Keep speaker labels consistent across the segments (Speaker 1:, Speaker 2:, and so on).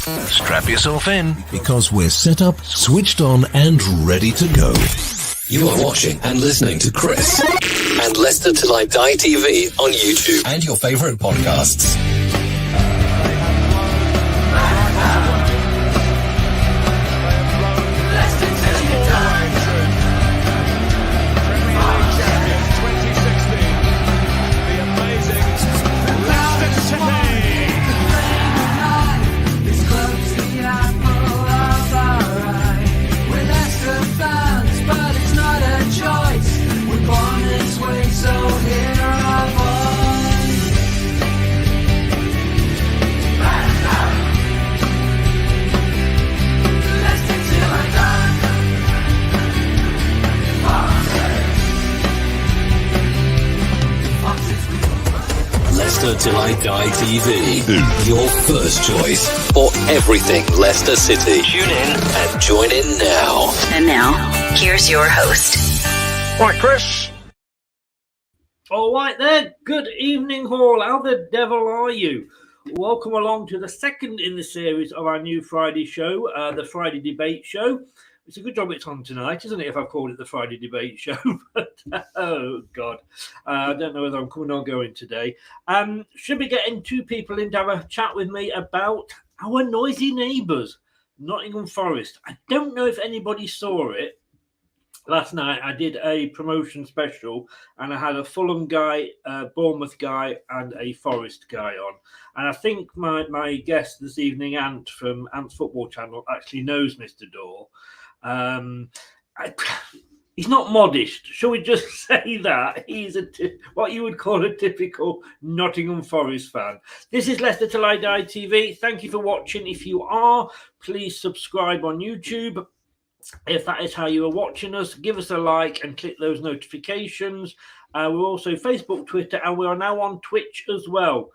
Speaker 1: Strap yourself in, because we're set up, switched on, and ready to go.
Speaker 2: You are watching and listening to Chris and Leicester Till I Die TV on YouTube and your favourite podcasts. Till I Die TV, your first choice for everything Leicester City. Tune in and join in now.
Speaker 3: And now, here's your host.
Speaker 4: Right, Chris.
Speaker 5: All right then. Good evening, Hall. How the devil are you? Welcome along to the second in the series of our new Friday show, the Friday Debate Show. It's a good job it's on tonight, isn't it, if I've called it the Friday Debate Show? But, oh, God. I don't know whether I'm coming or going today. Should be getting two people in to have a chat with me about our noisy neighbours, Nottingham Forest. I don't know if anybody saw it. Last night I did a promotion special and I had a Fulham guy, Bournemouth guy and a Forest guy on. And I think my guest this evening, Ant from Ant's Football Channel, actually knows Mr. Dorr. He's not modest. Shall we just say that? He's what you would call a typical Nottingham Forest fan. This is Leicester Till I Die TV. Thank you for watching. If you are, please subscribe on YouTube. If that is how you are watching us, give us a like and click those notifications. We're also Facebook, Twitter, and we are now on Twitch as well.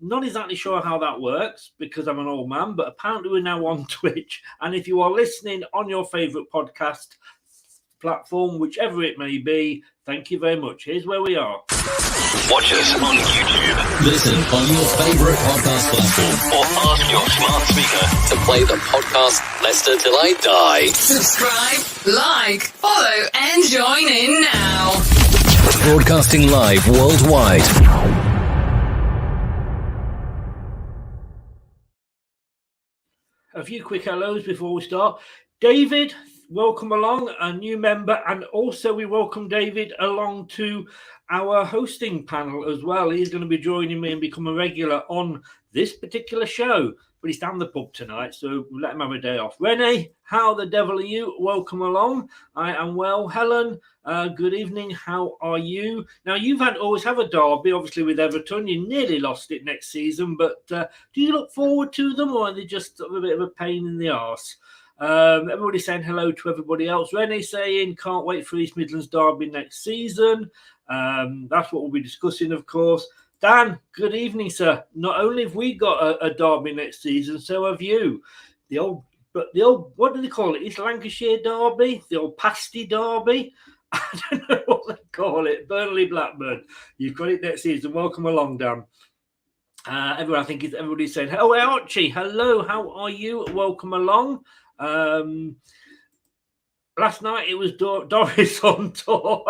Speaker 5: Not exactly sure how that works because I'm an old man, but apparently we're now on Twitch. And if you are listening on your favourite podcast platform, whichever it may be, thank you very much. Here's where we are.
Speaker 1: Watch us on YouTube.
Speaker 2: Listen on your favourite podcast platform
Speaker 1: Or ask your smart speaker
Speaker 2: to play the podcast Leicester Till I Die.
Speaker 3: Subscribe, like, follow, and join in now.
Speaker 2: Broadcasting live worldwide.
Speaker 5: A few quick hellos before we start. David, welcome along, a new member, and also we welcome David along to our hosting panel as well. He's going to be joining me and become a regular on this particular show, but he's down the pub tonight, so we'll let him have a day off. Renee, how the devil are you? Welcome along. I am well. Helen, good evening. How are you? Now, you've always have a derby, obviously, with Everton. You nearly lost it next season, but do you look forward to them, or are they just a bit of a pain in the arse? Everybody saying hello to everybody else. Renee saying, can't wait for East Midlands derby next season. That's what we'll be discussing, of course. Dan, good evening, sir. Not only have we got a derby next season, so have you. The old, what do they call it? East Lancashire derby, the old pasty derby. I don't know what they call it. Burnley Blackburn. You've got it next season. Welcome along, Dan. Everyone, I think everybody's saying, oh, Archie, hello, how are you? Welcome along. Last night it was Doris on tour.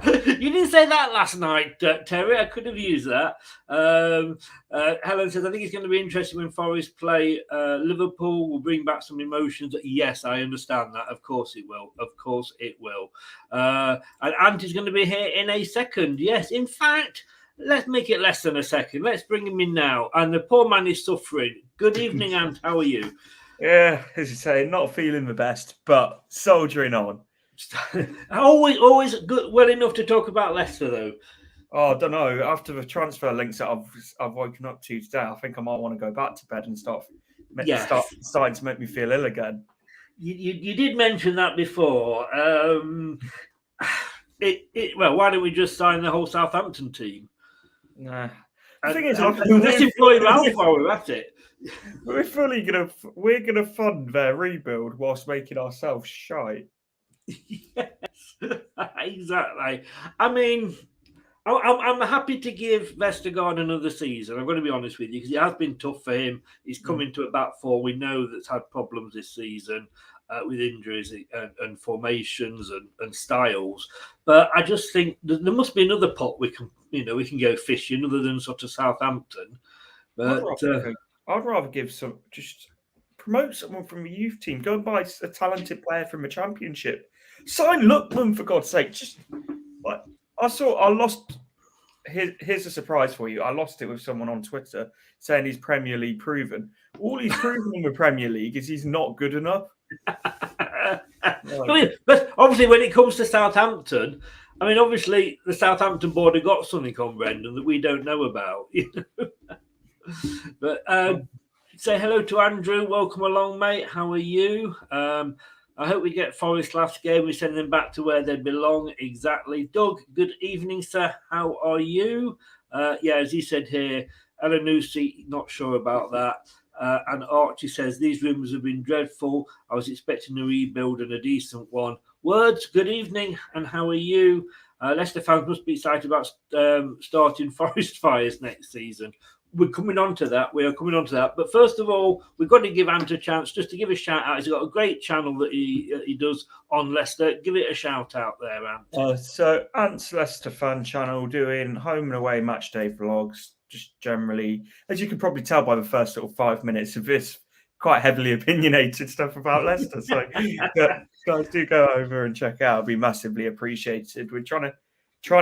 Speaker 5: You didn't say that last night, Terry. I could have used that. Helen says, I think it's going to be interesting when Forest play Liverpool. Will bring back some emotions. Yes, I understand that. Of course it will. Of course it will. And Ant is going to be here in a second. Yes, in fact, let's make it less than a second. Let's bring him in now. And the poor man is suffering. Good evening, Ant. How are you?
Speaker 4: Yeah, as you say, not feeling the best, but soldiering on.
Speaker 5: always good, well enough to talk about Leicester, though.
Speaker 4: Oh, I don't know. After the transfer links that I've woken up to today, I think I might want to go back to bed and starting to make me feel ill again.
Speaker 5: You did mention that before. Well, why don't we just sign the whole Southampton team?
Speaker 4: Nah.
Speaker 5: The thing is, let's employ Ralph while we're at it.
Speaker 4: We're gonna fund their rebuild whilst making ourselves shite.
Speaker 5: Yes, exactly. I mean, I'm happy to give Vestergaard another season. I'm going to be honest with you, because it has been tough for him. He's come into a back four we know that's had problems this season with injuries and formations and styles. But I just think there must be another pot we can go fishing other than sort of Southampton. But
Speaker 4: I'd rather give just promote someone from a youth team. Go and buy a talented player from a championship. Sign Lookman, for God's sake. Just like I lost. Here's a surprise for you. I lost it with someone on Twitter saying he's Premier League proven. All he's proven in the Premier League is he's not good enough.
Speaker 5: But obviously, when it comes to Southampton, I mean, obviously the Southampton board have got something on Brendan that we don't know about. But say hello to Andrew. Welcome along, mate. How are you? I hope we get Forest last game. We send them back to where they belong. Exactly. Doug, good evening, sir. How are you? Yeah, as he said here, Elanusi, not sure about that. And Archie says, these rumours have been dreadful. I was expecting a rebuild and a decent one. Words, good evening, and how are you? Leicester fans must be excited about starting Forest fires next season. We're coming on to that. We are coming on to that. But first of all, we've got to give Ant a chance just to give a shout out. He's got a great channel that he does on Leicester. Give it a shout out there, Ant.
Speaker 4: So Ant's Leicester fan channel doing home and away match day vlogs, just generally, as you can probably tell by the first little 5 minutes of this, quite heavily opinionated stuff about Leicester. So guys, do go over and check out. It'll be massively appreciated. We're trying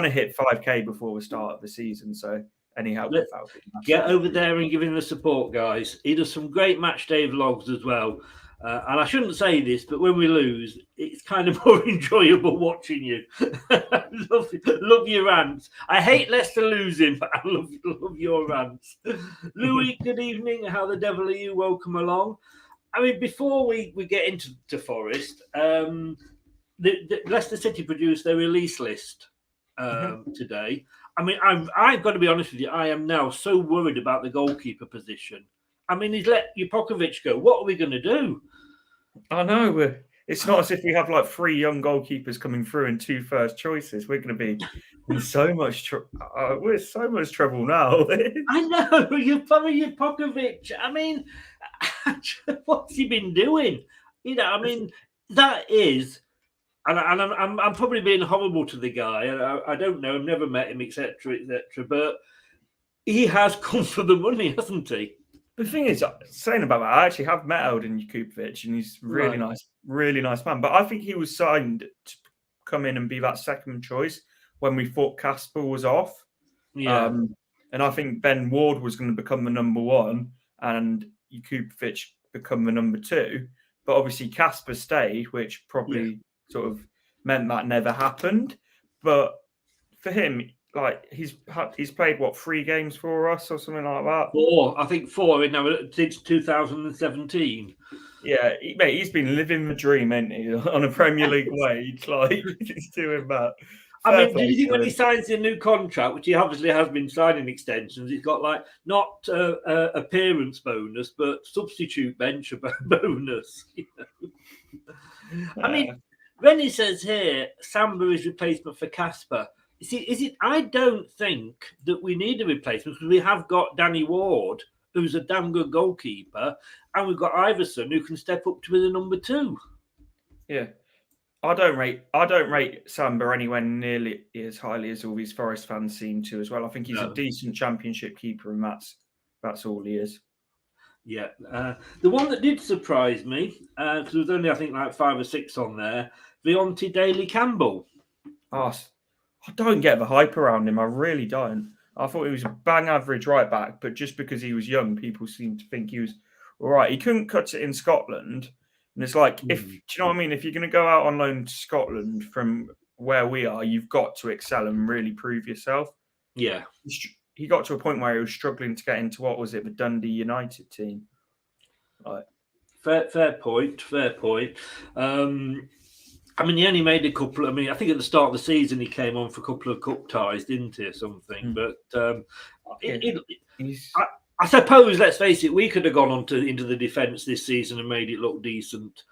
Speaker 4: to hit 5K before the start of the season. So any help with that would be massive.
Speaker 5: Get over there and give him the support, guys. He does some great match day vlogs as well. And I shouldn't say this, but when we lose, it's kind of more enjoyable watching you. love your rants. I hate Leicester losing, but I love your rants. Louis, good evening. How the devil are you? Welcome along. I mean, before we get into Forest, the Leicester City produced their release list today. I mean, I've got to be honest with you. I am now so worried about the goalkeeper position. I mean, he's let Jupokovic go. What are we going to do?
Speaker 4: I know. It's not as if we have like 3 young goalkeepers coming through and 2 first choices. We're going to be in so much we're so much trouble now.
Speaker 5: I know. Jupokovic. I mean, what's he been doing? You know, I mean, that is... And I'm probably being horrible to the guy. I don't know. I've never met him, etc., etc. But he has come for the money, hasn't he?
Speaker 4: The thing is, saying about that, I actually have met Eldin Jukupovic, and he's really nice man. But I think he was signed to come in and be that second choice when we thought Kasper was off.
Speaker 5: Yeah.
Speaker 4: And I think Ben Ward was going to become the number 1 and Jukupovic become the number 2. But obviously Kasper stayed, which probably sort of meant that never happened. But for him, like he's played 3 games for us or something like that.
Speaker 5: 4, I think 4 since 2017.
Speaker 4: Yeah, mate, he's been living the dream, ain't he? On a Premier League wage, like he's doing that.
Speaker 5: I mean, do you think when he signs a new contract, which he obviously has been signing extensions, he's got like not appearance bonus, but substitute bench bonus? You know? I mean, when he says here, Samba is replacement for Kasper. Is it? I don't think that we need a replacement because we have got Danny Ward, who's a damn good goalkeeper, and we've got Iverson who can step up to be the number 2.
Speaker 4: Yeah, I don't rate Samba anywhere nearly as highly as all these Forest fans seem to as well. I think he's a decent Championship keeper, and that's all he is.
Speaker 5: Yeah, the one that did surprise me because there was only I think like 5 or 6 on there. Leonti Daly Campbell.
Speaker 4: Oh, I don't get the hype around him. I really don't. I thought he was a bang average right back, but just because he was young, people seem to think he was all right. He couldn't cut it in Scotland. And it's like, do you know what I mean? If you're going to go out on loan to Scotland from where we are, you've got to excel and really prove yourself.
Speaker 5: Yeah.
Speaker 4: He got to a point where he was struggling to get into, the Dundee United team. Right.
Speaker 5: Fair point. I mean, he only made a couple. I mean, I think at the start of the season he came on for a couple of cup ties, didn't he, or something? But I suppose, let's face it, we could have gone on into the defence this season and made it look decent.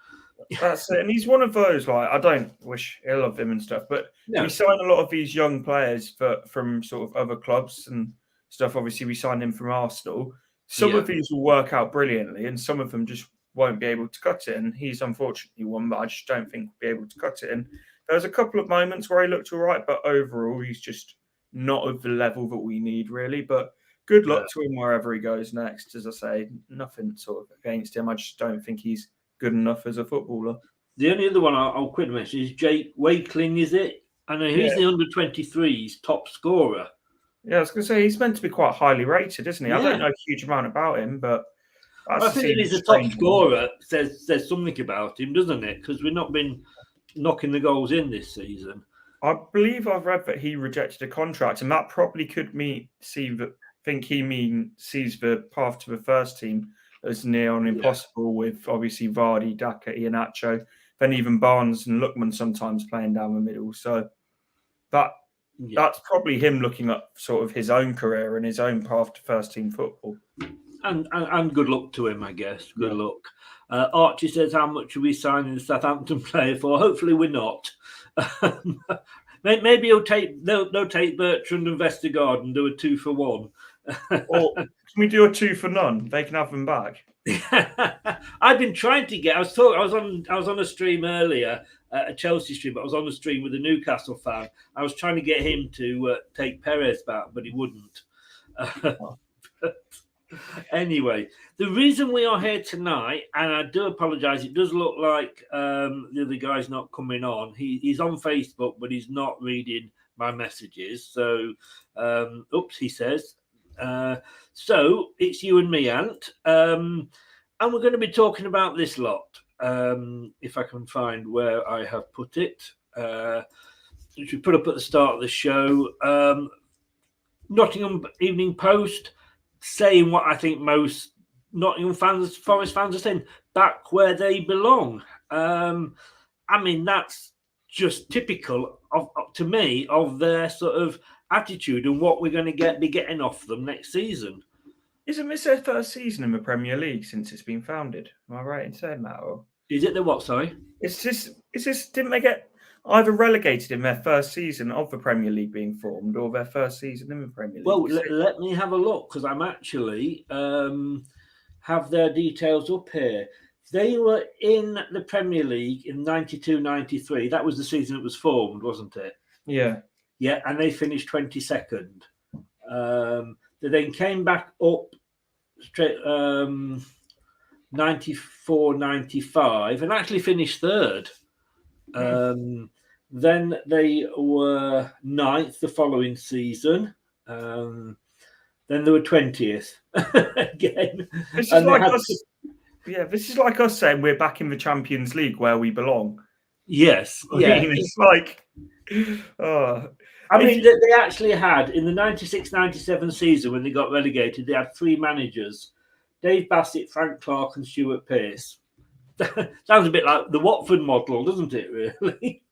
Speaker 4: That's it. And he's one of those, like, I don't wish ill of him and stuff, but
Speaker 5: No.
Speaker 4: we sign a lot of these young players from sort of other clubs and stuff. Obviously, we signed him from Arsenal. Some of these will work out brilliantly, and some of them just won't be able to cut it. And he's unfortunately one, but I just don't think we'll be able to cut it. And there was a couple of moments where he looked all right, but overall, he's just not of the level that we need, really. But good luck to him wherever he goes next. As I say, nothing sort of against him. I just don't think he's good enough as a footballer.
Speaker 5: The only other one I'll quickly mention is Jake Wakeling, is it? I know he's the under-23s top scorer.
Speaker 4: Yeah, I was going to say, he's meant to be quite highly rated, isn't he?
Speaker 5: Yeah.
Speaker 4: I don't know a huge amount about him, but
Speaker 5: I think that he's a top scorer says something about him, doesn't it? Because we've not been knocking the goals in this season.
Speaker 4: I believe I've read that he rejected a contract, and that probably could sees the path to the first team as near on impossible, with obviously Vardy, Daka, Iheanacho, then even Barnes and Lookman sometimes playing down the middle. So that's probably him looking at sort of his own career and his own path to first team football.
Speaker 5: And good luck to him, I guess. Good luck. Archie says, how much are we signing the Southampton player for? Hopefully we're not. Maybe they'll take Bertrand and Vestergaard and do a 2-for-1.
Speaker 4: Or can we do a 2 for none? They can have them back.
Speaker 5: I've been trying to get. I was on a stream earlier, a Chelsea stream, but I was on a stream with a Newcastle fan. I was trying to get him to take Perez back, but he wouldn't. Anyway, the reason we are here tonight, and I do apologise, it does look like the other guy's not coming on. He's on Facebook, but he's not reading my messages. So, he says. So it's you and me, Ant, and we're going to be talking about this lot. If I can find where I have put it, which we put up at the start of the show. Nottingham Evening Post saying what I think most Nottingham fans, Forest fans, are saying: back where they belong. I mean, that's just typical to me of their sort of attitude and what we're going to be getting off them next season.
Speaker 4: Isn't this their first season in the Premier League since it's been founded? Am I right in saying that? Or
Speaker 5: is it the what? Sorry,
Speaker 4: didn't they get either relegated in their first season of the Premier League being formed, or their first season in the Premier League?
Speaker 5: Well, let me have a look, because I'm actually have their details up here. They were in the Premier League in 92-93. That was the season it was formed, wasn't it?
Speaker 4: Yeah.
Speaker 5: Yeah, and they finished 22nd. They then came back up straight 94-95 and actually finished third. Then they were 9th the following season. Then they were 20th again.
Speaker 4: This is like us saying we're back in the Champions League where we belong.
Speaker 5: Yes. Yeah.
Speaker 4: It's like...
Speaker 5: I mean, they actually had, in the 96-97 season when they got relegated, they had 3 managers: Dave Bassett, Frank Clark and Stuart Pearce. Sounds a bit like the Watford model, doesn't it, really?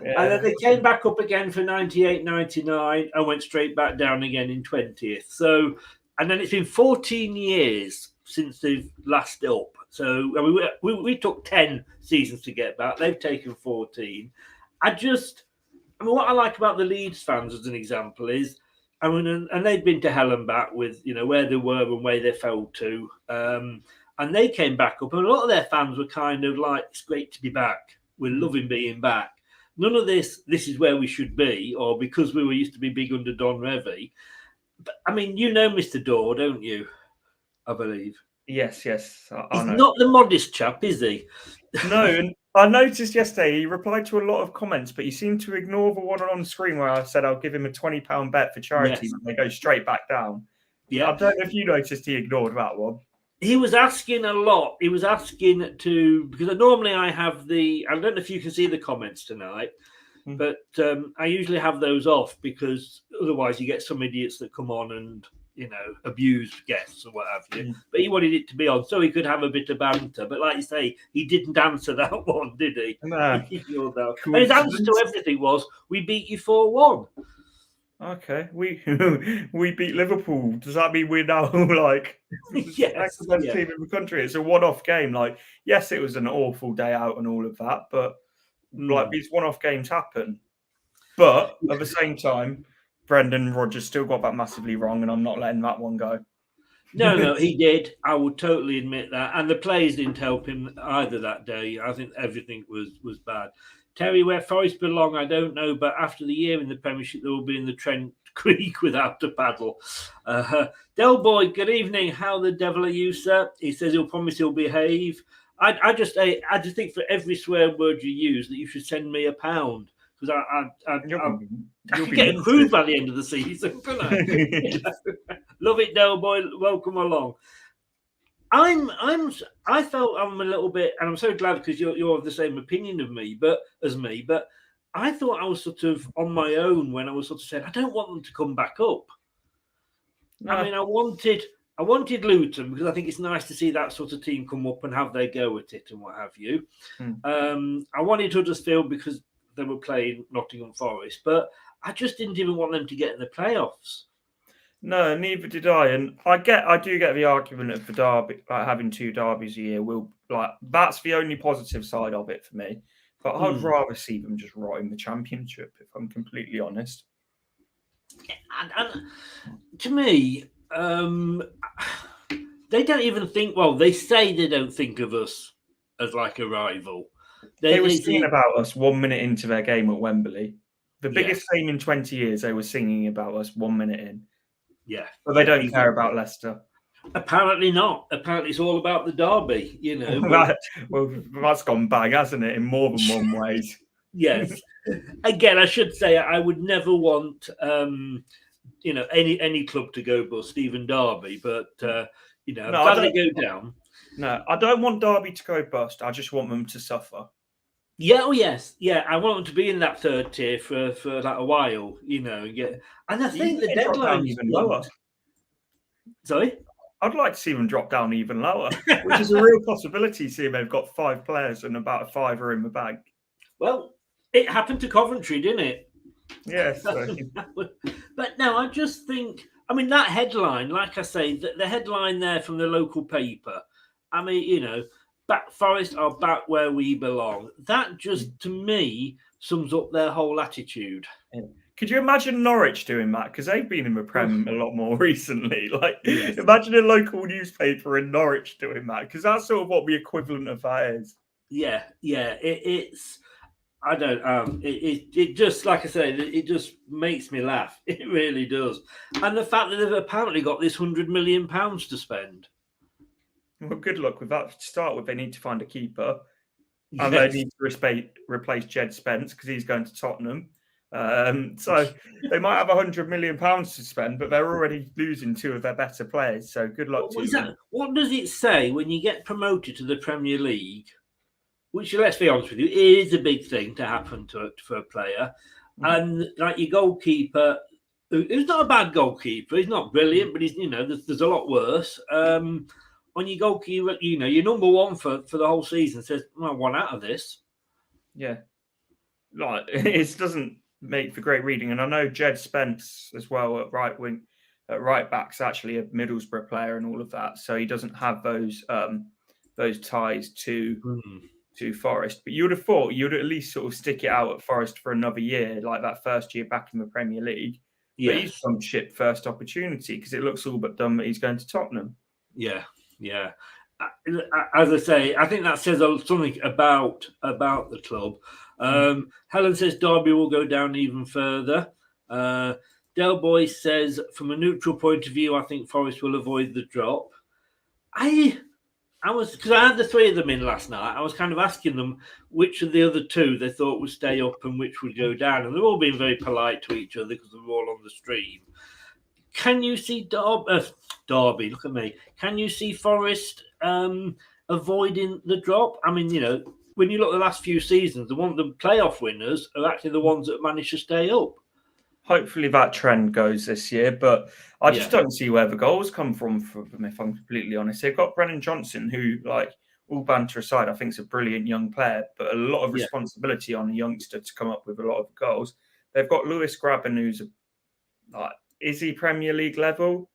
Speaker 5: Yeah. And then they came back up again for 98-99 and went straight back down again in 20th. So, and then it's been 14 years since they've last up. So I mean, we took 10 seasons to get back. They've taken 14. I mean, what I like about the Leeds fans, as an example, is, I mean, and they've been to hell and back with, where they were and where they fell to. And they came back up, and a lot of their fans were kind of like, it's great to be back. We're loving being back. None of this is where we should be, or because we were used to be big under Don Revie. But, I mean, Mr. Dorr, don't you? I believe.
Speaker 4: Yes.
Speaker 5: He's not the modest chap, is he?
Speaker 4: No, and I noticed yesterday he replied to a lot of comments, but he seemed to ignore the one on screen where I said I'll give him a £20 bet for charity, and they go straight back down. Yeah, I don't know if you noticed he ignored that one.
Speaker 5: He was asking a lot. He was asking because normally I have I don't know if you can see the comments tonight, but I usually have those off because otherwise you get some idiots that come on and abuse guests or what have you. But he wanted it to be on so he could have a bit of banter. But like you say, he didn't answer that one, did he?
Speaker 4: No.
Speaker 5: And his answer to everything was, "We beat you 4-1."
Speaker 4: Okay, we we beat Liverpool. Does that mean we're now like
Speaker 5: Yes,
Speaker 4: second best
Speaker 5: yeah.
Speaker 4: team in the country? It's a one-off game. Like, yes, it was an awful day out and all of that, but like
Speaker 5: Mm.
Speaker 4: these one-off games happen. But at the same time, Brendan Rodgers still got that massively wrong, and I'm not letting that one go.
Speaker 5: No, he did. I would totally admit that. And the players didn't help him either that day. I think everything was bad. Terry, where Forest belong, I don't know, but after the year in the Premiership, they will be in the Trent Creek without a paddle. Del Boy, good evening. How the devil are you, sir? He says he'll promise he'll behave. I just think for every swear word you use that you should send me £1 because I
Speaker 4: You'll
Speaker 5: could
Speaker 4: be
Speaker 5: get
Speaker 4: minted.
Speaker 5: approved by the end of the season, couldn't I? You know? Love it, Del Boy. Welcome along. I felt I'm a little bit, and I'm so glad because you're of the same opinion of me, but I thought I was sort of on my own when I was sort of saying I don't want them to come back up. I mean, I wanted Luton because I think it's nice to see that sort of team come up and have their go at it and what have you. I wanted Huddersfield because they were playing Nottingham Forest, but I just didn't even want them to get in the playoffs.
Speaker 4: No, neither did I. And I do get the argument of the derby, like having 2 derbies a year. Will like that's the only positive side of it for me. But I'd rather see them just rot in the Championship, if I'm completely honest.
Speaker 5: And to me, they don't even think. Well, they say they don't think of us as like a rival.
Speaker 4: They were singing about us 1 minute into their game at Wembley. The biggest game in 20 years, they were singing about us 1 minute in.
Speaker 5: Yeah.
Speaker 4: But they don't care about Leicester.
Speaker 5: Apparently not. Apparently it's all about the derby, you know.
Speaker 4: That's gone bang, hasn't it, in more than one ways?
Speaker 5: Yes. Again, I should say I would never want any club to go bust, even Derby, but I'm glad they go down.
Speaker 4: No, I don't want Derby to go bust. I just want them to suffer.
Speaker 5: Yeah, oh yes, yeah. I want them to be in that third tier for like a while, you know. Yeah, and I think the deadline
Speaker 4: even lower.
Speaker 5: Sorry,
Speaker 4: I'd like to see them drop down even lower, which is a real possibility. Seeing they've got 5 players and about a fiver in the bank.
Speaker 5: Well, it happened to Coventry, didn't it?
Speaker 4: Yes.
Speaker 5: But no, I just think. I mean, that headline, like I say, the headline there from the local paper. I mean, back Forest are back where we belong. That just, to me, sums up their whole attitude.
Speaker 4: Could you imagine Norwich doing that? Because they've been in the Prem a lot more recently. Like, imagine a local newspaper in Norwich doing that, because that's sort of what the equivalent of that is.
Speaker 5: Yeah. It's. I don't. It just, like I say, it just makes me laugh. It really does. And the fact that they've apparently got this £100 million to spend.
Speaker 4: Well, good luck with that. To start with, they need to find a keeper. And they need to replace Jed Spence because he's going to Tottenham. So they might have £100 million to spend, but they're already losing 2 of their better players. So good luck to them.
Speaker 5: What does it say when you get promoted to the Premier League? Which, let's be honest with you, is a big thing to happen for a player. And like your goalkeeper, who's not a bad goalkeeper, he's not brilliant, but he's there's a lot worse. On your goalkeeper, your number one for the whole season says, well, I want out of this.
Speaker 4: Yeah. Like, it doesn't make for great reading. And I know Jed Spence as well at right back's actually a Middlesbrough player and all of that. So he doesn't have those ties to Forest. But you would have thought you'd at least sort of stick it out at Forest for another year, like that first year back in the Premier League. Yes. But he's jumped ship first opportunity because it looks all but done that he's going to Tottenham.
Speaker 5: Yeah. As I say, I think that says something about the club. Helen says Derby will go down even further. Del Boy says, from a neutral point of view, I think Forest will avoid the drop. I was, because I had the 3 of them in last night, I was kind of asking them which of the other 2 they thought would stay up and which would go down. And they're all being very polite to each other because they're all on the stream. Can you see Derby? Look at me. Can you see Forest avoiding the drop? I mean, when you look at the last few seasons, the playoff winners are actually the ones that managed to stay up.
Speaker 4: Hopefully that trend goes this year, but I just don't see where the goals come from them, if I'm completely honest. They've got Brennan Johnson, who, like, all banter aside, I think is a brilliant young player, but a lot of responsibility on a youngster to come up with a lot of goals. They've got Lewis Graben, who's like, is he Premier League level?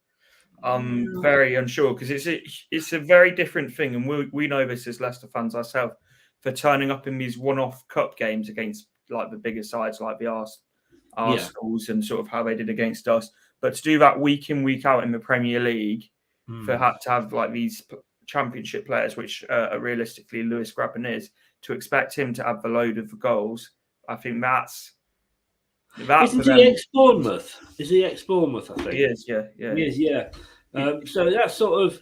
Speaker 4: I'm very unsure because it's a very different thing, and we know this as Leicester fans ourselves for turning up in these one-off cup games against like the bigger sides like the Arsenals and sort of how they did against us. But to do that week in, week out in the Premier League, to have like these Championship players, which realistically Lewis Grabban is, to expect him to have the load of the goals, I think that's
Speaker 5: Isn't he ex-Bournemouth? Is he ex-Bournemouth, I think?
Speaker 4: He is, yeah.
Speaker 5: He is, yeah. So that's sort of,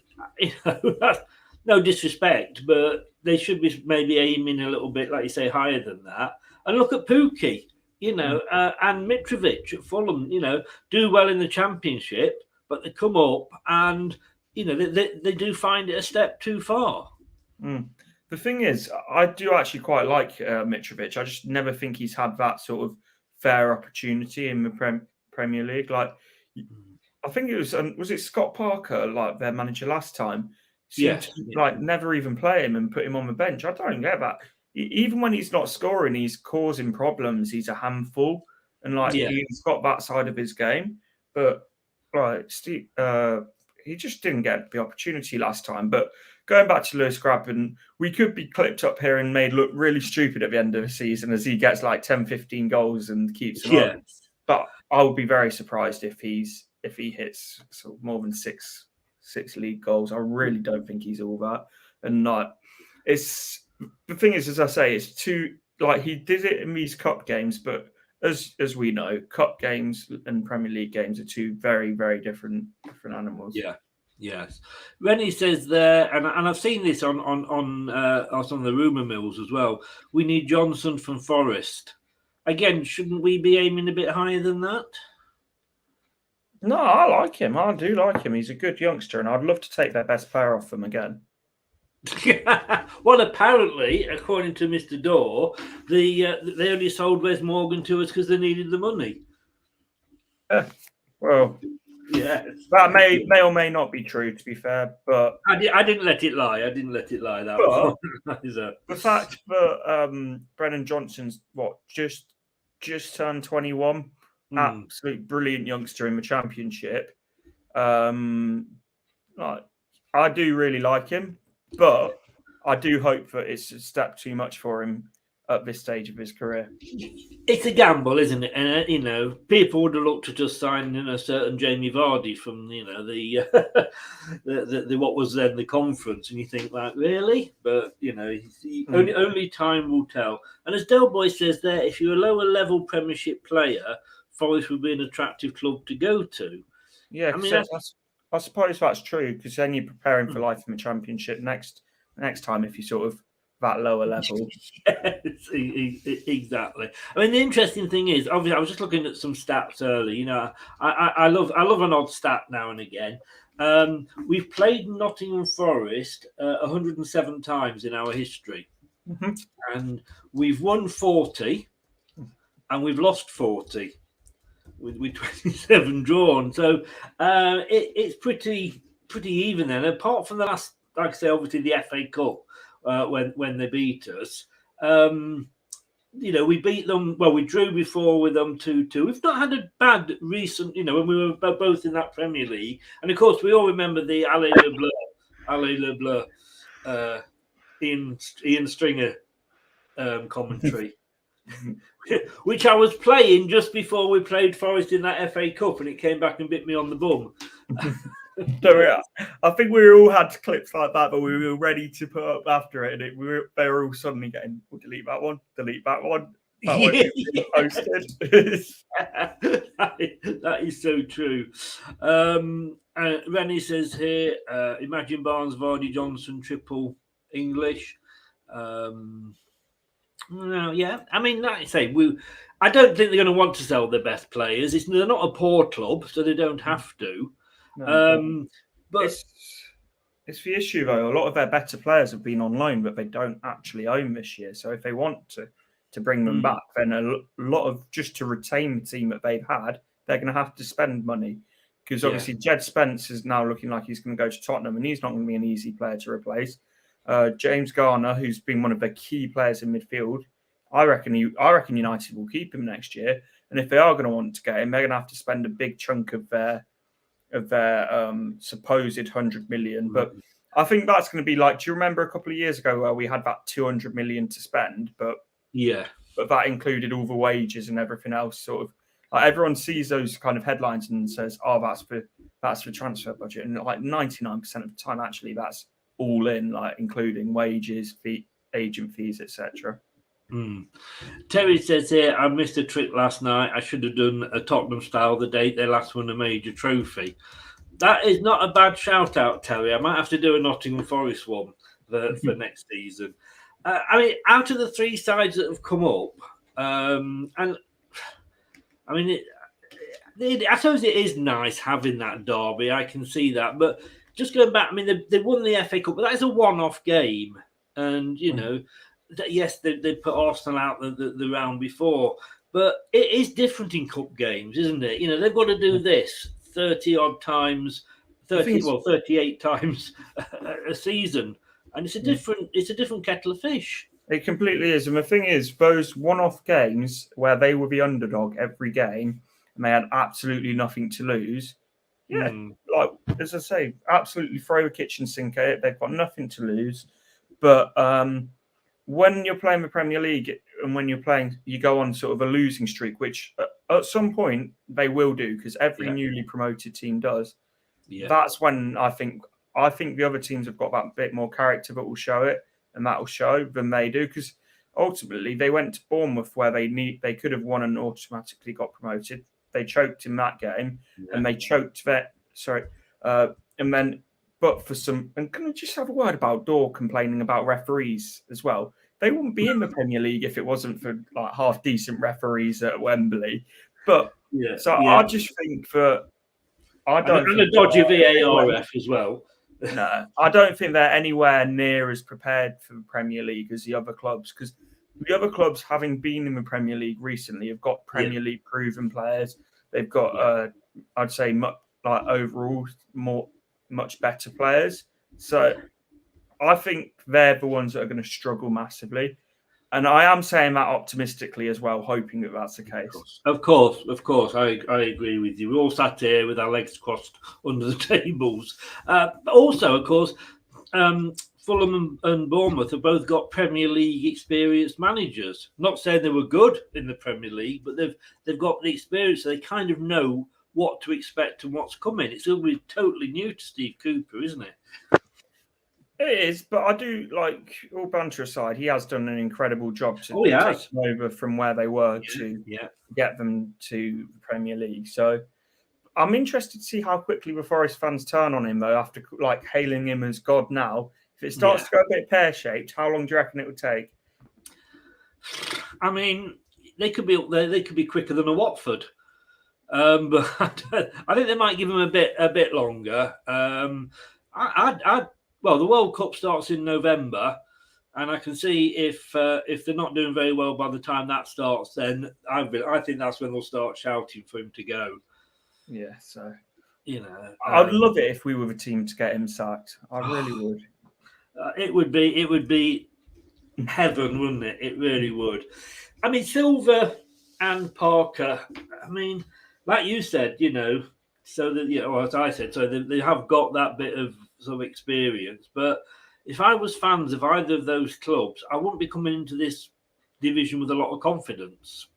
Speaker 5: that's no disrespect, but they should be maybe aiming a little bit, like you say, higher than that. And look at Pukki, and Mitrovic at Fulham, do well in the Championship, but they come up and, they do find it a step too far.
Speaker 4: The thing is, I do actually quite like Mitrovic. I just never think he's had that sort of fair opportunity in the Premier League. Like, I think it was it Scott Parker, like their manager last time, seemed to like never even play him and put him on the bench. I don't get that. Even when he's not scoring, he's causing problems. He's a handful, and he's got that side of his game. But Steve, he just didn't get the opportunity last time. But going back to Lewis Grabban, we could be clipped up here and made look really stupid at the end of the season as he gets like 10, 15 goals and keeps them up. But I would be very surprised if he hits sort of more than six league goals. I really don't think he's all that. And it's the thing is, as I say, it's too like he did it in these cup games, but as we know, cup games and Premier League games are two very, very different animals.
Speaker 5: Yeah. Yes, Rennie says there, and I've seen this on the rumour mills as well. We need Johnson from Forest. Again, shouldn't we be aiming a bit higher than that?
Speaker 4: No, I like him. I do like him. He's a good youngster, and I'd love to take their best player off them again.
Speaker 5: Well, apparently, according to Mr. Dorr, they only sold Wes Morgan to us because they needed the money.
Speaker 4: Well,
Speaker 5: yes,
Speaker 4: that may or may not be true. To be fair, but
Speaker 5: I didn't let it lie. That
Speaker 4: the fact that Brennan Johnson's just turned 21, absolute brilliant youngster in the Championship. I do really like him. But I do hope that it's a step too much for him at this stage of his career.
Speaker 5: It's a gamble, isn't it? And people would have looked at us signing a certain Jamie Vardy from the what was then the conference, and you think like, really? But only time will tell. And as Del Boy says there, if you're a lower level Premiership player, Forest would be an attractive club to go to.
Speaker 4: Yeah, I suppose that's true because then you're preparing for life in the Championship next time if you sort of that lower level.
Speaker 5: Yes, exactly. I mean, the interesting thing is, obviously, I was just looking at some stats earlier. I love an odd stat now and again. We've played Nottingham Forest 107 times in our history, and we've won 40, and we've lost 40. With 27 drawn, so it's pretty even then. Apart from the last, like I say, obviously the FA Cup when they beat us, we beat them. Well, we drew before with them 2-2. We've not had a bad recent, when we were both in that Premier League, and of course we all remember the Allez Le Bleu, Ian Stringer commentary. Which I was playing just before we played Forest in that FA Cup, and it came back and bit me on the bum.
Speaker 4: I think we all had clips like that, but we were ready to put up after it, and they were all suddenly getting, we'll delete that one. Posted.
Speaker 5: That is so true. Rennie says here, imagine Barnes, Vardy, Johnson, triple English. No, yeah. I mean, like I say, I don't think they're going to want to sell their best players. They're not a poor club, so they don't have to.
Speaker 4: No, but it's the issue, though. A lot of their better players have been on loan, but they don't actually own this year. So if they want to bring them back, then a lot of just to retain the team that they've had, they're going to have to spend money. Because obviously, Jed Spence is now looking like he's going to go to Tottenham, and he's not going to be an easy player to replace. James Garner, who's been one of the key players in midfield, I reckon United will keep him next year. And if they are going to want to get him, they're going to have to spend a big chunk of their supposed 100 million. But I think that's going to be like, do you remember a couple of years ago where we had that 200 million to spend, but that included all the wages and everything else? Sort of like everyone sees those kind of headlines and says, "Oh, that's for transfer budget," and like 99% of the time, actually, that's all in, like including wages, agent fees, etc.
Speaker 5: Terry says here, I missed a trick last night. I should have done a Tottenham style the date they last won a major trophy. That is not a bad shout out, Terry. I might have to do a Nottingham Forest one for next season. I mean, out of the three sides that have come up, and I mean, I suppose it is nice having that derby. I can see that. But just going back, I mean, they won the FA Cup, but that is a one-off game. And, you know, yes, they put Arsenal out the round before. But it is different in cup games, isn't it? You know, they've got to do this 30-odd times, 38 times a season. And it's a different kettle of fish. It
Speaker 4: completely is. And the thing is, those one-off games where they were the underdog every game and they had absolutely nothing to lose, like, as I say, absolutely throw a kitchen sink at it. They've got nothing to lose. But when you're playing the Premier League and when you're playing, you go on sort of a losing streak, which at some point they will do because every newly promoted team does. Yeah. That's when I think the other teams have got that bit more character that will show it, and that will show than they do, because ultimately they went to Bournemouth where they could have won and automatically got promoted. They choked in that game, and they choked and then. But for some, and can I just have a word about Dor complaining about referees as well? They wouldn't be in the Premier League if it wasn't for like half decent referees at Wembley. But I just think that I don't.
Speaker 5: And a dodgy VAR ref as well.
Speaker 4: No, I don't think they're anywhere near as prepared for the Premier League as the other clubs, because the other clubs, having been in the Premier League recently, have got Premier League proven players. They've got, I'd say, like overall much better players. So I think they're the ones that are going to struggle massively. And I am saying that optimistically as well, hoping that that's the case.
Speaker 5: Of course. I agree with you. We're all sat here with our legs crossed under the tables. But also, of course, Fulham and Bournemouth have both got Premier League experienced managers. Not saying they were good in the Premier League, but they've got the experience, so they kind of know what to expect and what's coming. It's going to be totally new to Steve Cooper, isn't it?
Speaker 4: It is, but I do, like, all banter aside, he has done an incredible job to take them over from where they were to get them to the Premier League. So I'm interested to see how quickly the Forest fans turn on him, though, after like hailing him as God now. If it starts to go a bit pear-shaped, how long do you reckon it would take?
Speaker 5: I mean, they could be up there. They could be quicker than a Watford. But I think they might give him a bit longer. Well, the World Cup starts in November, and I can see if they're not doing very well by the time that starts, then I think that's when they'll start shouting for him to go.
Speaker 4: Yeah, so
Speaker 5: you know,
Speaker 4: I'd love it if we were the team to get him sacked. I really would.
Speaker 5: It would be heaven, wouldn't it? It really would. I mean, Silva and Parker. I mean, like you said, you know, so that as I said, so they have got that bit of sort of experience. But if I was fans of either of those clubs, I wouldn't be coming into this division with a lot of confidence.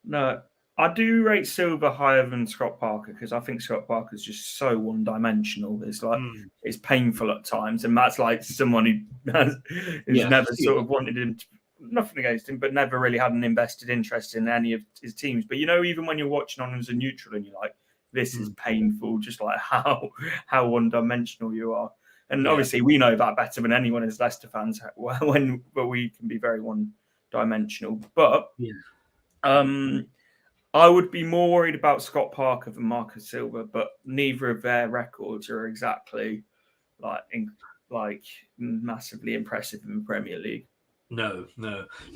Speaker 4: No, I do rate Silva higher than Scott Parker, because I think Scott Parker is just so one-dimensional. It's like it's painful at times, and that's like someone who's never sort of wanted him to. Nothing against him, but never really had an invested interest in any of his teams. But you know, even when you're watching on as a neutral, and you're like, "This is painful," just like how one-dimensional you are. And obviously, we know that better than anyone as Leicester fans. But we can be very one-dimensional. But I would be more worried about Scott Parker than Marcus Silva. But neither of their records are exactly like massively impressive in the Premier League.
Speaker 5: No.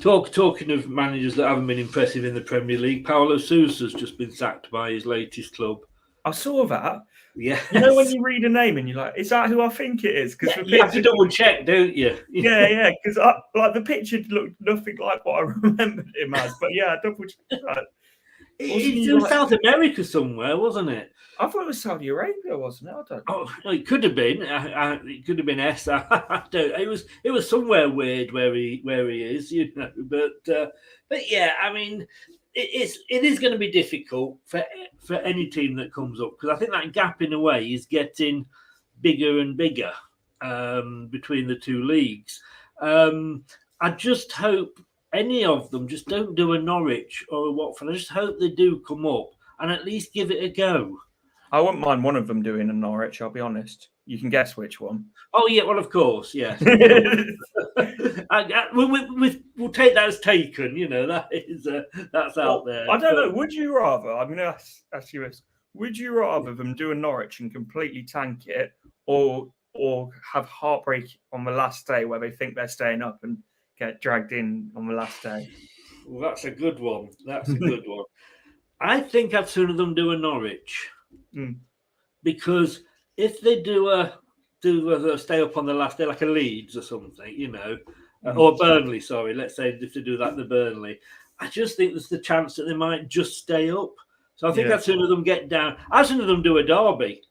Speaker 5: Talking of managers that haven't been impressive in the Premier League, Paulo Sousa's just been sacked by his latest club.
Speaker 4: I saw that.
Speaker 5: Yeah.
Speaker 4: You know when you read a name and you're like, is that who I think it is? Because
Speaker 5: you have to double check, don't you?
Speaker 4: Yeah. Because the picture looked nothing like what I remembered him as. But yeah, double check that.
Speaker 5: It's in South America somewhere, wasn't it?
Speaker 4: I thought it was Saudi Arabia, wasn't it? I don't know.
Speaker 5: Oh, it could have been. It could have been S. I don't. It was somewhere weird where he is, you know. But yeah, I mean, it is going to be difficult for any team that comes up, because I think that gap in a way is getting bigger and bigger between the two leagues. I just hope any of them just don't do a Norwich or a Watford. I just hope they do come up and at least give it a go.
Speaker 4: I wouldn't mind one of them doing a Norwich, I'll be honest. You can guess which one.
Speaker 5: Oh, yeah, well, of course, yeah. We'll take that as taken, you know, that's out there.
Speaker 4: I don't know, would you rather, I'm going to ask you this, would you rather them do a Norwich and completely tank it, or have heartbreak on the last day where they think they're staying up and get dragged in on the last day?
Speaker 5: Well, that's a good one. That's a good one. I think I'd sooner them do a Norwich. Because if they do a stay up on the last day, like a Leeds or something, you know, or Burnley, sorry, let's say if they do that, the Burnley, I just think there's the chance that they might just stay up. So I think I'd sooner them get down. I'd sooner them do a derby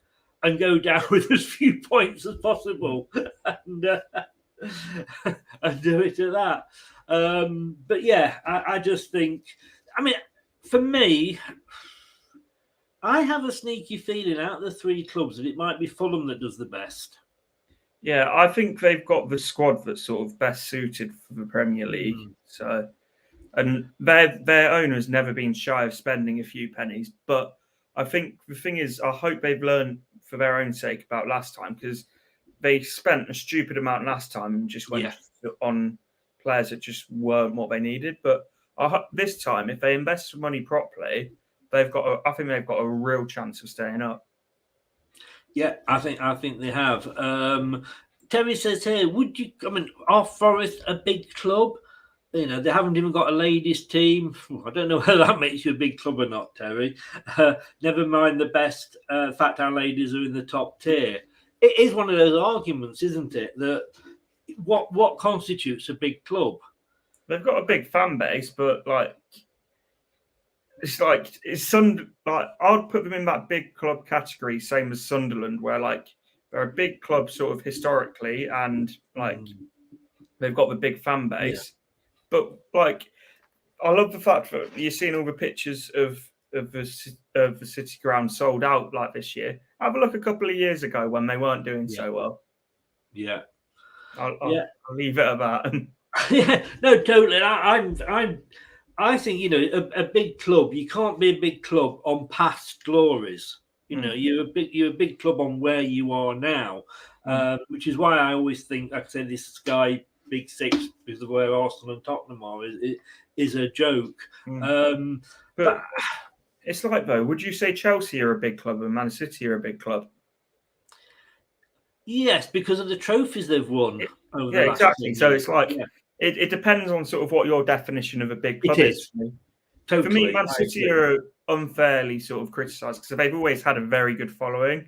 Speaker 5: and go down with as few points as possible and do it at that. But yeah, I just think, I mean, for me, I have a sneaky feeling out of the three clubs that it might be Fulham that does the best.
Speaker 4: Yeah, I think they've got the squad that's sort of best suited for the Premier League. So, and their owner's never been shy of spending a few pennies. But I think the thing is, I hope they've learned for their own sake about last time, because they spent a stupid amount last time and just went on players that just weren't what they needed. But this time, if they invest some money properly, I think they've got a real chance of staying up.
Speaker 5: Yeah, I think they have. Terry says here, are Forest a big club? You know, they haven't even got a ladies' team. I don't know whether that makes you a big club or not, Terry. Never mind the best fact our ladies are in the top tier. It is one of those arguments, isn't it? That what constitutes a big club?
Speaker 4: They've got a big fan base, but I'd put them in that big club category, same as Sunderland, where they're a big club sort of historically, and they've got the big fan base. Yeah. But I love the fact that you're seeing all the pictures of the City ground sold out like this year. Have a look a couple of years ago when they weren't doing so well.
Speaker 5: Yeah,
Speaker 4: I'll leave it at that.
Speaker 5: Yeah, no, totally. I think, you know, a big club, you can't be a big club on past glories. You know, you're a big club on where you are now, which is why I always think, like I said, this Sky Big Six, because of where Arsenal and Tottenham are, is a joke.
Speaker 4: But it's though, would you say Chelsea are a big club and Man City are a big club?
Speaker 5: Yes, because of the trophies they've won.
Speaker 4: Exactly. So it's it depends on sort of what your definition of a big club is.
Speaker 5: Totally.
Speaker 4: For me, Man City are unfairly sort of criticised because they've always had a very good following.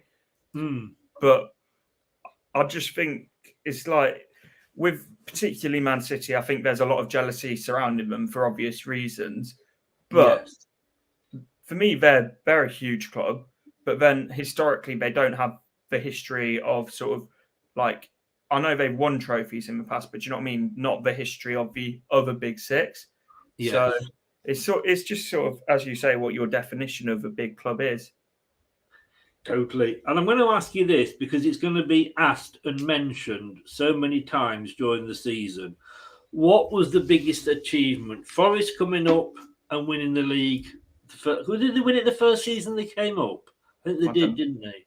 Speaker 4: But I just think it's with particularly Man City, I think there's a lot of jealousy surrounding them for obvious reasons. But for me, they're a huge club. But then historically, they don't have the history of sort of I know they've won trophies in the past, but do you know what I mean? Not the history of the other big six. So it's just sort of, as you say, what your definition of a big club is.
Speaker 5: Totally. And I'm going to ask you this because it's going to be asked and mentioned so many times during the season. What was the biggest achievement? Forest coming up and winning the league. Did they win it the first season they came up? I think they did, didn't they?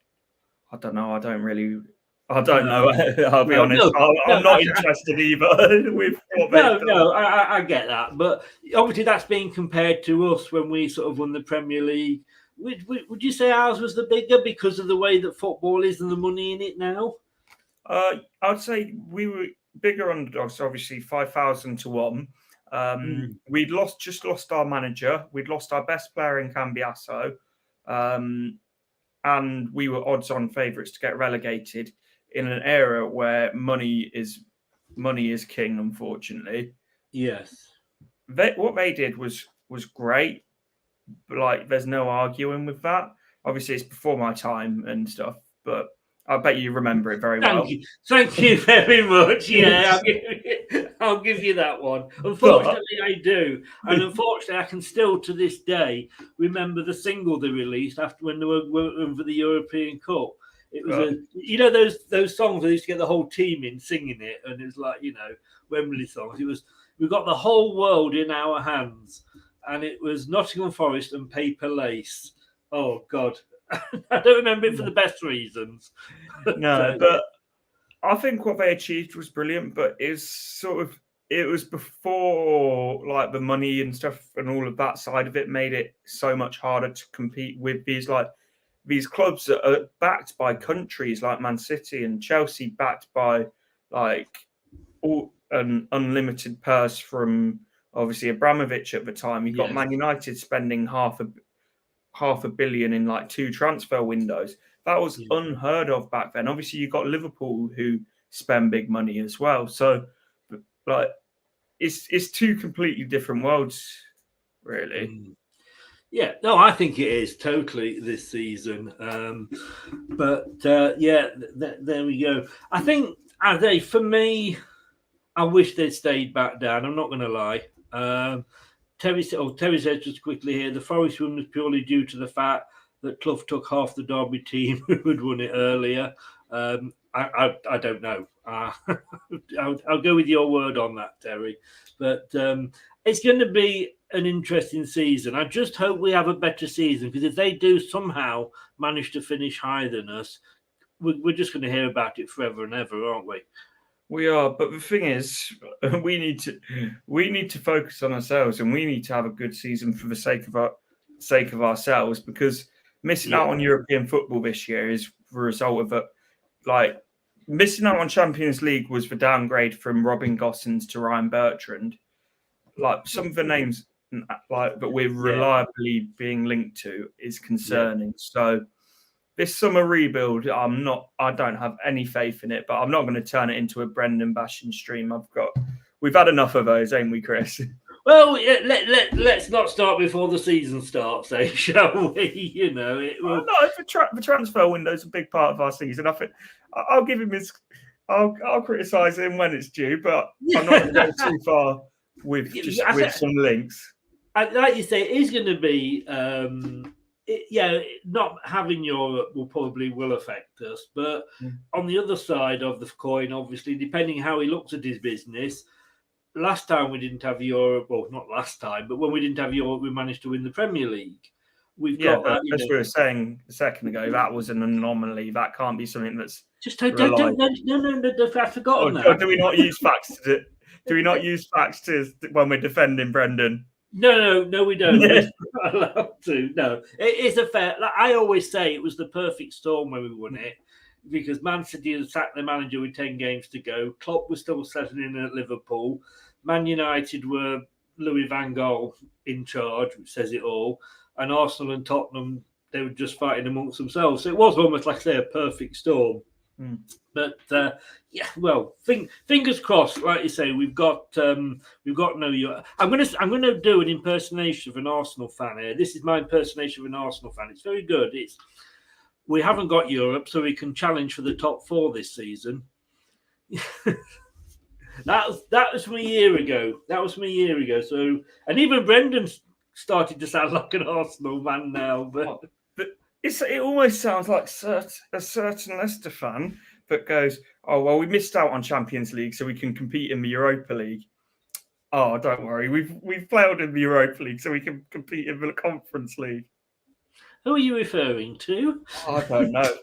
Speaker 4: I don't know. I don't know. I'll be honest. I'm not interested either with what they've done.
Speaker 5: I get that. But obviously that's being compared to us when we sort of won the Premier League. Would you say ours was the bigger because of the way that football is and the money in it now?
Speaker 4: I'd say we were bigger underdogs, obviously 5,000 to 1. We'd just lost our manager. We'd lost our best player in Cambiasso. And we were odds-on favourites to get relegated in an era where money is king, unfortunately.
Speaker 5: Yes.
Speaker 4: What they did was great. Like, there's no arguing with that. Obviously, it's before my time and stuff, but I bet you remember it very well.
Speaker 5: Thank you very much. Yeah, I'll give you that one. Unfortunately, I do, and unfortunately, I can still to this day remember the single they released after when they were for the European Cup. It was those songs they used to get the whole team in singing it, and it was like Wembley songs. It was we've got the whole world in our hands, and it was Nottingham Forest and Paper Lace. Oh God. I don't remember it for the best reasons.
Speaker 4: No, but I think what they achieved was brilliant, but it was before like the money and stuff and all of that side of it made it so much harder to compete with these clubs that are backed by countries like Man City and Chelsea, backed by like an unlimited purse from obviously Abramovich at the time. You got Man United spending half a billion in like 2 transfer windows. That was unheard of back then. Obviously, you got Liverpool who spend big money as well. So, like, it's 2 completely different worlds, really.
Speaker 5: Yeah, no, I think it is totally this season. There we go. I think, for me, I wish they'd stayed back down. I'm not going to lie. Terry said just quickly here, the Forest win was purely due to the fact that Clough took half the Derby team who had won it earlier. I don't know. I'll go with your word on that, Terry. But it's going to be an interesting season. I just hope we have a better season, because if they do somehow manage to finish higher than us, we're just going to hear about it forever and ever, aren't we?
Speaker 4: We are, but the thing is, we need to focus on ourselves, and we need to have a good season for the sake of ourselves. Because missing out on European football this year is the result of it. Like, missing out on Champions League was the downgrade from Robin Gosens to Ryan Bertrand. Like, some of the names that we're reliably being linked to is concerning. So this summer rebuild, I don't have any faith in it, but I'm not going to turn it into a Brendan bashing stream. We've had enough of those, ain't we, Chris?
Speaker 5: Well, let's not start before the season starts, shall we?
Speaker 4: The transfer window is a big part of our season. I think I'll give him his. I'll criticise him when it's due, but I'm not going to go too far with some links.
Speaker 5: Like you say, it is going to be. Not having Europe will affect us. But on the other side of the coin, obviously, depending how he looks at his business, last time we didn't have Europe, well, not last time, but when we didn't have Europe, we managed to win the Premier League. We've got that.
Speaker 4: As we were saying a second ago, that was an anomaly. That can't be something that's
Speaker 5: just don't. No, I've forgotten that.
Speaker 4: Or do we not use facts? Do we not use facts when we're defending Brendan?
Speaker 5: No, we don't. We're not allowed to. No, it is a fair. Like I always say, it was the perfect storm when we won it, because Man City had sacked the manager with 10 games to go. Klopp was still settling in at Liverpool. Man United were Louis van Gaal in charge, which says it all. And Arsenal and Tottenham, they were just fighting amongst themselves. So it was almost like, say, a perfect storm. But fingers crossed. Like you say, we've got no Europe. I'm gonna do an impersonation of an Arsenal fan here. This is my impersonation of an Arsenal fan. It's very good. We haven't got Europe, so we can challenge for the top 4 this season. that was from a year ago. So, and even Brendan started to sound like an Arsenal man now, but.
Speaker 4: It almost sounds like a certain Leicester fan that goes, "Oh well, we missed out on Champions League, so we can compete in the Europa League." Oh, don't worry, we've failed in the Europa League, so we can compete in the Conference League.
Speaker 5: Who are you referring to?
Speaker 4: I don't know.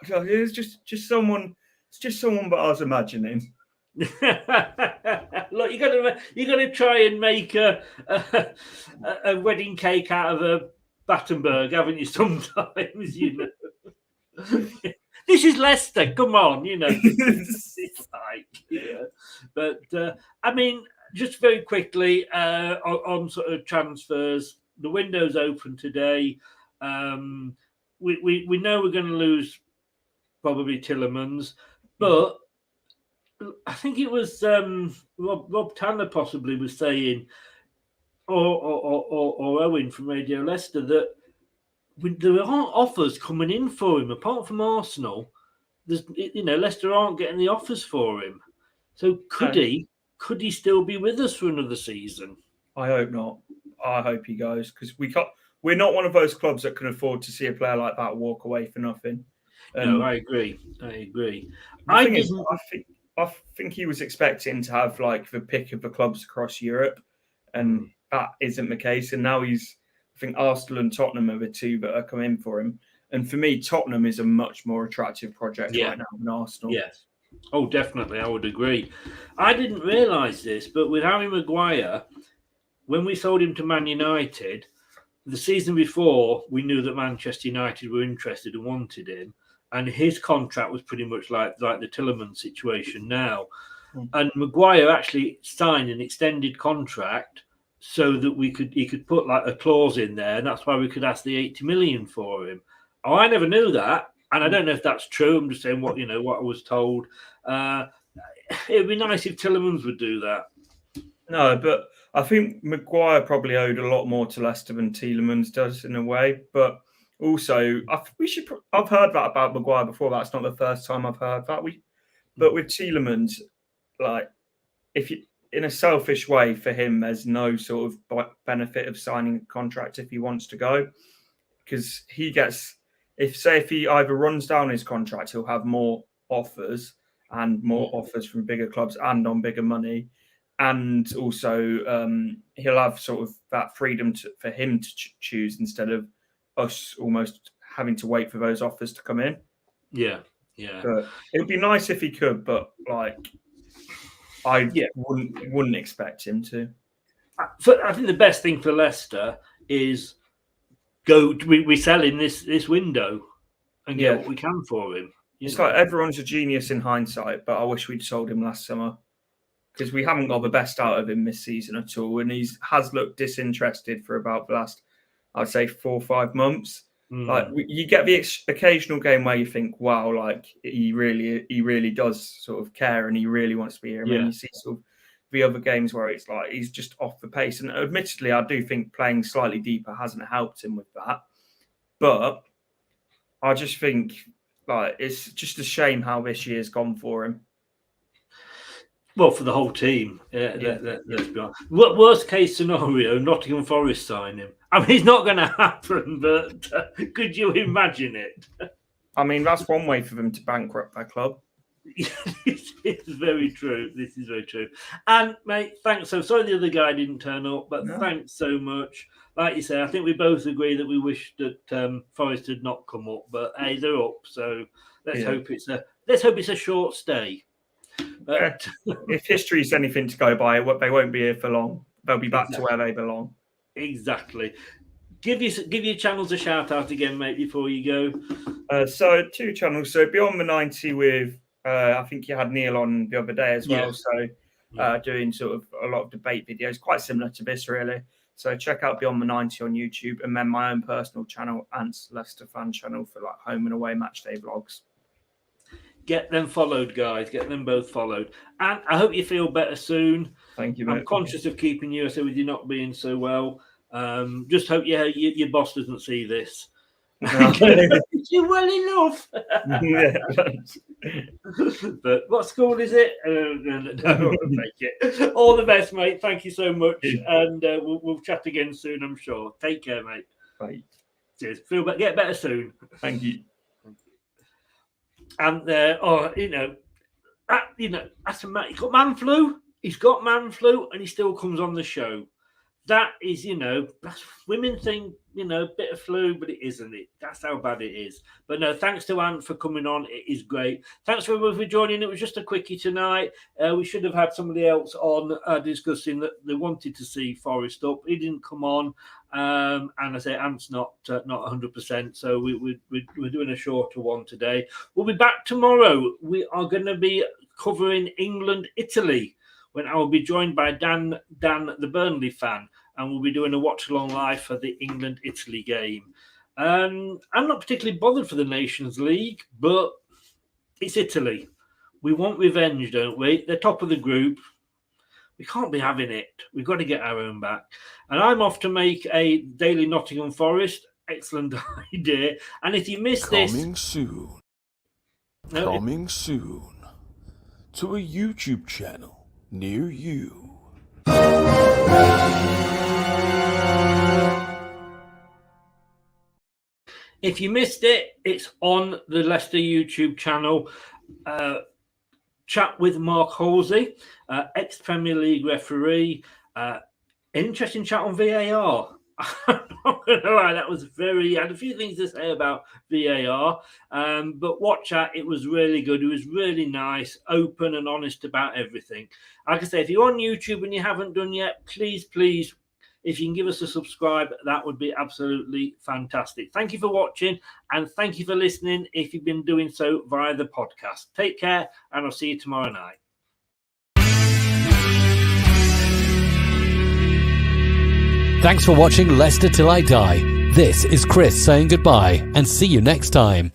Speaker 4: It's just someone. It's just someone that I was imagining.
Speaker 5: Look, you're gonna try and make a wedding cake out of a Battenberg, haven't you? Sometimes, This is Leicester. Come on, It's like, But I mean, just very quickly on sort of transfers, the window's open today. We know we're going to lose probably Tillemans, but I think it was Rob Tanner possibly was saying or Owen from Radio Leicester that there aren't offers coming in for him apart from Arsenal. Leicester aren't getting the offers for him. So could he still be with us for another season?
Speaker 4: I hope not. I hope he goes because we're not one of those clubs that can afford to see a player like that walk away for nothing.
Speaker 5: No, I agree.
Speaker 4: I think he was expecting to have like the pick of the clubs across Europe, and that isn't the case. And now I think Arsenal and Tottenham are the two that are coming for him. And for me, Tottenham is a much more attractive project right now than Arsenal.
Speaker 5: Yes. Oh, definitely. I would agree. I didn't realise this, but with Harry Maguire, when we sold him to Man United, the season before, we knew that Manchester United were interested and wanted him. And his contract was pretty much like the Tielemans situation now. And Maguire actually signed an extended contract so that he could put like a clause in there, and that's why we could ask the 80 million for him. Oh, I never knew that, and I don't know if that's true. I'm just saying what I was told. It'd be nice if Tielemans would do that.
Speaker 4: No, but I think Maguire probably owed a lot more to Leicester than Tielemans does in a way. But also, I've heard that about Maguire before. That's not the first time I've heard that. But with Tielemans, like if you, in a selfish way for him, there's no sort of benefit of signing a contract if he wants to go, because he gets if he either runs down his contract, he'll have more offers from bigger clubs and on bigger money. And also, he'll have sort of that freedom for him to choose instead of us almost having to wait for those offers to come in.
Speaker 5: Yeah.
Speaker 4: But it would be nice if he could, but like, I wouldn't expect him to.
Speaker 5: I think the best thing for Leicester is we sell in this window and get what we can for him.
Speaker 4: It's like everyone's a genius in hindsight, but I wish we'd sold him last summer, because we haven't got the best out of him this season at all. And he has looked disinterested for about the last, I'd say, 4 or 5 months. Like you get the occasional game where you think, wow, like he really does sort of care and he really wants to be here. And then you see sort of the other games where it's like he's just off the pace. And admittedly, I do think playing slightly deeper hasn't helped him with that. But I just think like it's just a shame how this year's gone for him.
Speaker 5: Well, for the whole team, let's be honest. Worst case scenario, Nottingham Forest sign him. I mean, it's not going to happen, but could you imagine it?
Speaker 4: I mean, that's one way for them to bankrupt their club.
Speaker 5: It's very true. This is very true. And, mate, thanks. So sorry the other guy didn't turn up, but thanks so much. Like you say, I think we both agree that we wish that Forest had not come up, but hey, they're up. So let's hope it's a short stay. But
Speaker 4: if history's anything to go by, they won't be here for long. They'll be back to where they belong.
Speaker 5: Exactly. Give your channels a shout out again, mate, before you go.
Speaker 4: So 2 channels. So Beyond the 90 with I think you had Neil on the other day as well. So doing sort of a lot of debate videos, quite similar to this really. So check out Beyond the 90 on YouTube, and then my own personal channel, Ant's Leicester fan channel, for like home and away match day vlogs.
Speaker 5: Get them followed, guys. Get them both followed. And I hope you feel better soon.
Speaker 4: Thank you, mate.
Speaker 5: I'm conscious of keeping you, so with you not being so well. Just hope your boss doesn't see this. No. You're well enough. But what school is it? No, make it. All the best, mate. Thank you so much. And we'll chat again soon, I'm sure. Take care, mate.
Speaker 4: Bye.
Speaker 5: Cheers. Get better soon.
Speaker 4: Thank you.
Speaker 5: And that's a man. He's got man flu. And he still comes on the show. That is, that's women think, bit of flu, but it isn't. That's how bad it is. But no, thanks to Ant for coming on. It is great. Thanks for joining. It was just a quickie tonight. We should have had somebody else on discussing that they wanted to see Forest up. He didn't come on. And I say Ant's not 100%. So we're doing a shorter one today. We'll be back tomorrow. We are going to be covering England, Italy, when I will be joined by Dan, the Burnley fan, and we'll be doing a watch-along live for the England-Italy game. I'm not particularly bothered for the Nations League, but it's Italy. We want revenge, don't we? They're top of the group. We can't be having it. We've got to get our own back. And I'm off to make a daily Nottingham Forest. Excellent idea. And if you missed
Speaker 6: Coming soon to a YouTube channel near you.
Speaker 5: If you missed it, it's on the Leicester YouTube channel. Chat with Mark Halsey, ex-Premier League referee. Interesting chat on VAR. I'm not going to lie, that was I had a few things to say about VAR, but watch that. It was really good. It was really nice, open and honest about everything. Like I say, if you're on YouTube and you haven't done yet, please, if you can give us a subscribe, that would be absolutely fantastic. Thank you for watching and thank you for listening if you've been doing so via the podcast. Take care and I'll see you tomorrow night.
Speaker 2: Thanks for watching Leicester Till I Die. This is Chris saying goodbye and see you next time.